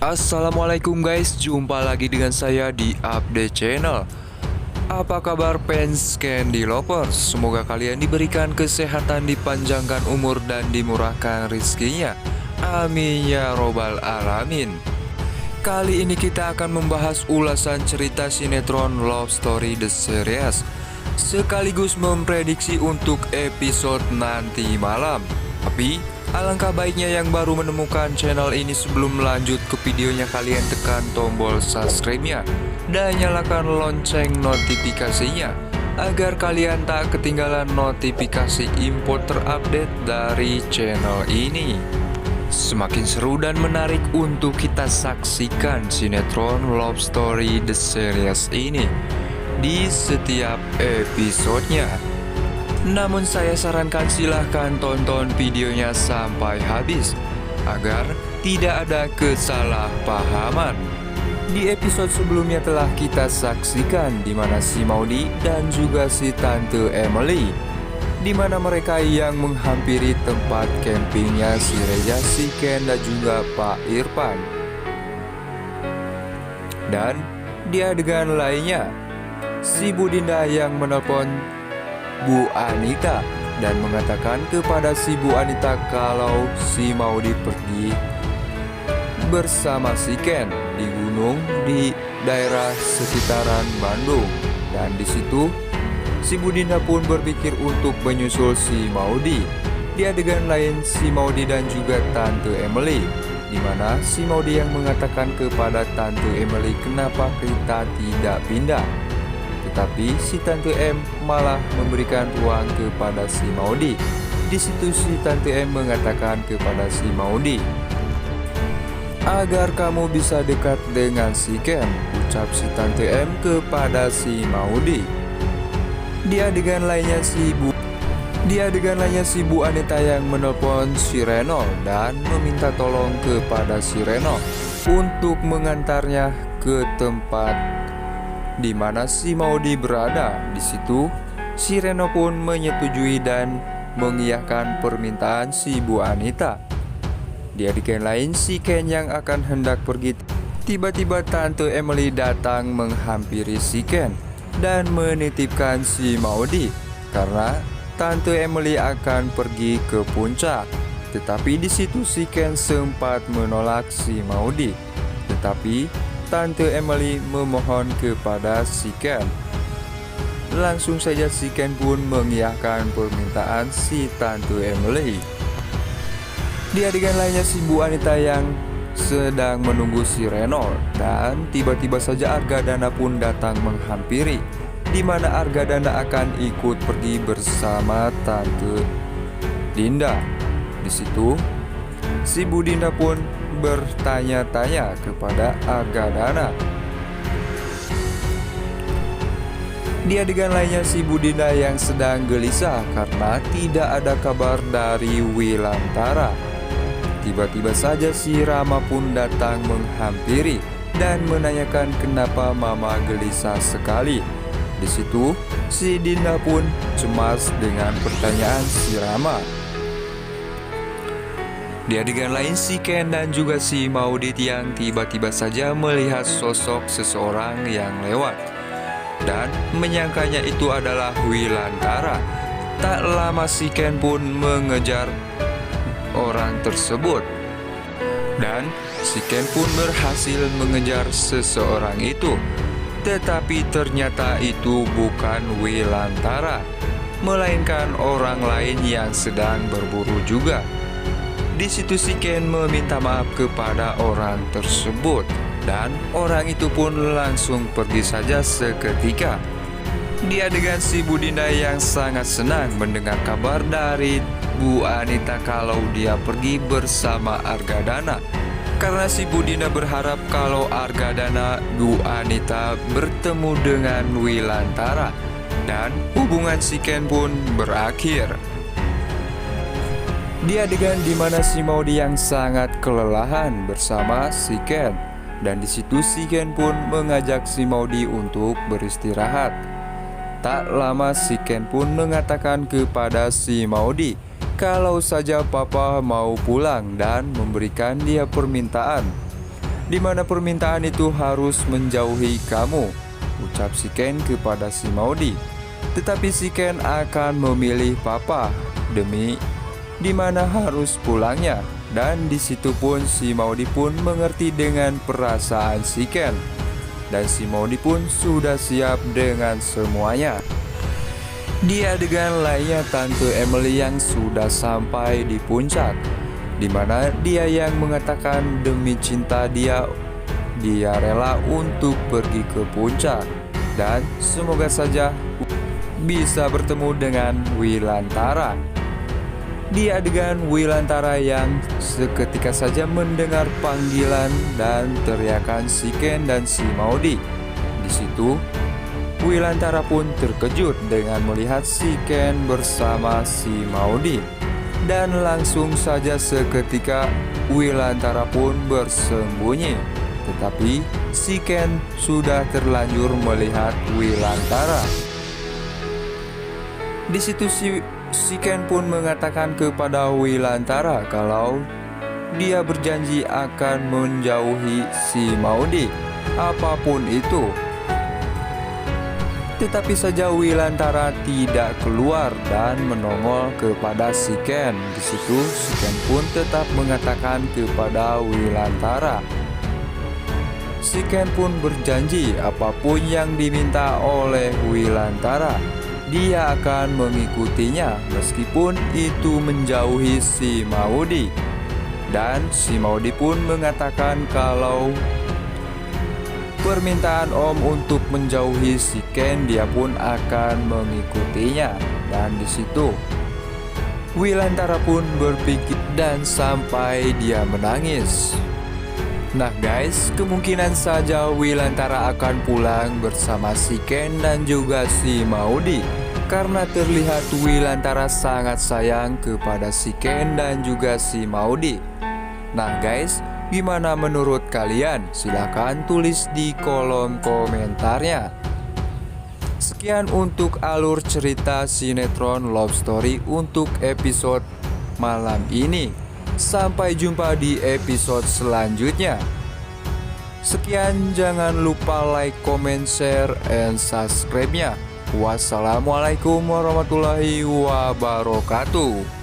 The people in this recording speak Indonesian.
Assalamualaikum guys, jumpa lagi dengan saya di Update Channel. Apa kabar fans Candy Lovers? Semoga kalian diberikan kesehatan, dipanjangkan umur, dan dimurahkan rezekinya. Amin ya robbal alamin. Kali ini kita akan membahas ulasan cerita sinetron Love Story The Series, sekaligus memprediksi untuk episode nanti malam. Tapi alangkah baiknya yang baru menemukan channel ini, sebelum lanjut ke videonya, kalian tekan tombol subscribe-nya dan nyalakan lonceng notifikasinya agar kalian tak ketinggalan notifikasi info terupdate dari channel ini. Semakin seru dan menarik untuk kita saksikan sinetron Love Story The Series ini di setiap episodenya. Namun saya sarankan silahkan tonton videonya sampai habis agar tidak ada kesalahpahaman. Di episode sebelumnya telah kita saksikan di mana si Maudy dan juga si Tante Emily, di mana mereka yang menghampiri tempat campingnya si Reza, si Ken, dan juga Pak Irfan. Dan di adegan lainnya, si Bu Dinda yang menelpon Bu Anita dan mengatakan kepada si Bu Anita kalau si Maudy pergi bersama si Ken di gunung di daerah sekitaran Bandung. Dan di situ si Bu Dinda pun berpikir untuk menyusul si Maudy. Di adegan lain, si Maudy dan juga Tante Emily, di mana si Maudy yang mengatakan kepada Tante Emily kenapa kita tidak pindah. Tetapi si Tante M malah memberikan ruang kepada si Maudy. Di situ si Tante M mengatakan kepada si Maudy, agar kamu bisa dekat dengan si Ken, ucap si Tante M kepada si Maudy. Di adegan lainnya si Bu Anita yang menelpon si Reno dan meminta tolong kepada si Reno untuk mengantarnya ke tempat di mana si Maudy berada. Di situ si Reno pun menyetujui dan mengiyakan permintaan si Bu Anita. Di adegan lain, si Ken yang akan hendak pergi, tiba-tiba Tante Emily datang menghampiri si Ken dan menitipkan si Maudy karena Tante Emily akan pergi ke puncak. Tetapi di situ si Ken sempat menolak si Maudy, tetapi Tante Emily memohon kepada si Ken. Langsung saja si Ken pun mengiyakan permintaan si Tante Emily. Di adegan lainnya, si Bu Anita yang sedang menunggu si Reno dan tiba-tiba saja Argadana pun datang menghampiri, di mana Argadana akan ikut pergi bersama Tante Dinda. Di situ si Bu Dinda pun bertanya-tanya kepada Argadana. Di adegan lainnya, si Bu Dinda yang sedang gelisah karena tidak ada kabar dari Wilantara. Tiba-tiba saja si Rama pun datang menghampiri dan menanyakan kenapa Mama gelisah sekali. Di situ si Dinda pun cemas dengan pertanyaan si Rama. Di adegan lain, si Ken dan juga si Maudy yang tiba-tiba saja melihat sosok seseorang yang lewat dan menyangkanya itu adalah Wilantara. Tak lama si Ken pun mengejar orang tersebut dan si Ken pun berhasil mengejar seseorang itu. Tetapi ternyata itu bukan Wilantara, melainkan orang lain yang sedang berburu juga. Di situ si Ken meminta maaf kepada orang tersebut dan orang itu pun langsung pergi saja seketika. Di adegan, si Bu Dinda yang sangat senang mendengar kabar dari Bu Anita kalau dia pergi bersama Argadana, karena si Bu Dinda berharap kalau Argadana Bu Anita bertemu dengan Wilantara dan hubungan si Ken pun berakhir. Di adegan di mana si Maudy yang sangat kelelahan bersama si Ken, dan di situ si Ken pun mengajak si Maudy untuk beristirahat. Tak lama si Ken pun mengatakan kepada si Maudy kalau saja papa mau pulang dan memberikan dia permintaan. di mana permintaan itu harus menjauhi kamu, ucap si Ken kepada si Maudi. Tetapi si Ken akan memilih papa demi di mana harus pulangnya. Dan di situ pun si Maudi pun mengerti dengan perasaan si Ken. Dan si Maudi pun sudah siap dengan semuanya. Di adegan lainnya, Tante Emily yang sudah sampai di puncak, di mana dia yang mengatakan demi cinta dia rela untuk pergi ke puncak. Dan semoga saja bisa bertemu dengan Wilantara. Di adegan Wilantara yang seketika saja mendengar panggilan dan teriakan si Ken dan si Maudi. Di situ Wilantara pun terkejut dengan melihat si Ken bersama si Maudi. Dan langsung saja seketika Wilantara pun bersembunyi. Tetapi si Ken sudah terlanjur melihat Wilantara. Di situ si Ken pun mengatakan kepada Wilantara kalau dia berjanji akan menjauhi si Maudi, apapun itu. Tetapi saja Wilantara tidak keluar dan menongol kepada si Ken. Di situ si Ken pun tetap mengatakan kepada Wilantara. Si Ken pun berjanji apapun yang diminta oleh Wilantara, dia akan mengikutinya meskipun itu menjauhi si Maudi. Dan si Maudi pun mengatakan kalau permintaan Om untuk menjauhi si Ken, dia pun akan mengikutinya. Dan di situ Wilantara pun berpikir dan sampai dia menangis. Nah guys, kemungkinan saja Wilantara akan pulang bersama si Ken dan juga si Maudi, karena terlihat Wilantara sangat sayang kepada si Ken dan juga si Maudi. Nah guys, gimana menurut kalian? Silahkan tulis di kolom komentarnya. Sekian untuk alur cerita sinetron Love Story untuk episode malam ini. Sampai jumpa di episode selanjutnya. Sekian, jangan lupa like, comment, share, and subscribe-nya. Wassalamualaikum warahmatullahi wabarakatuh.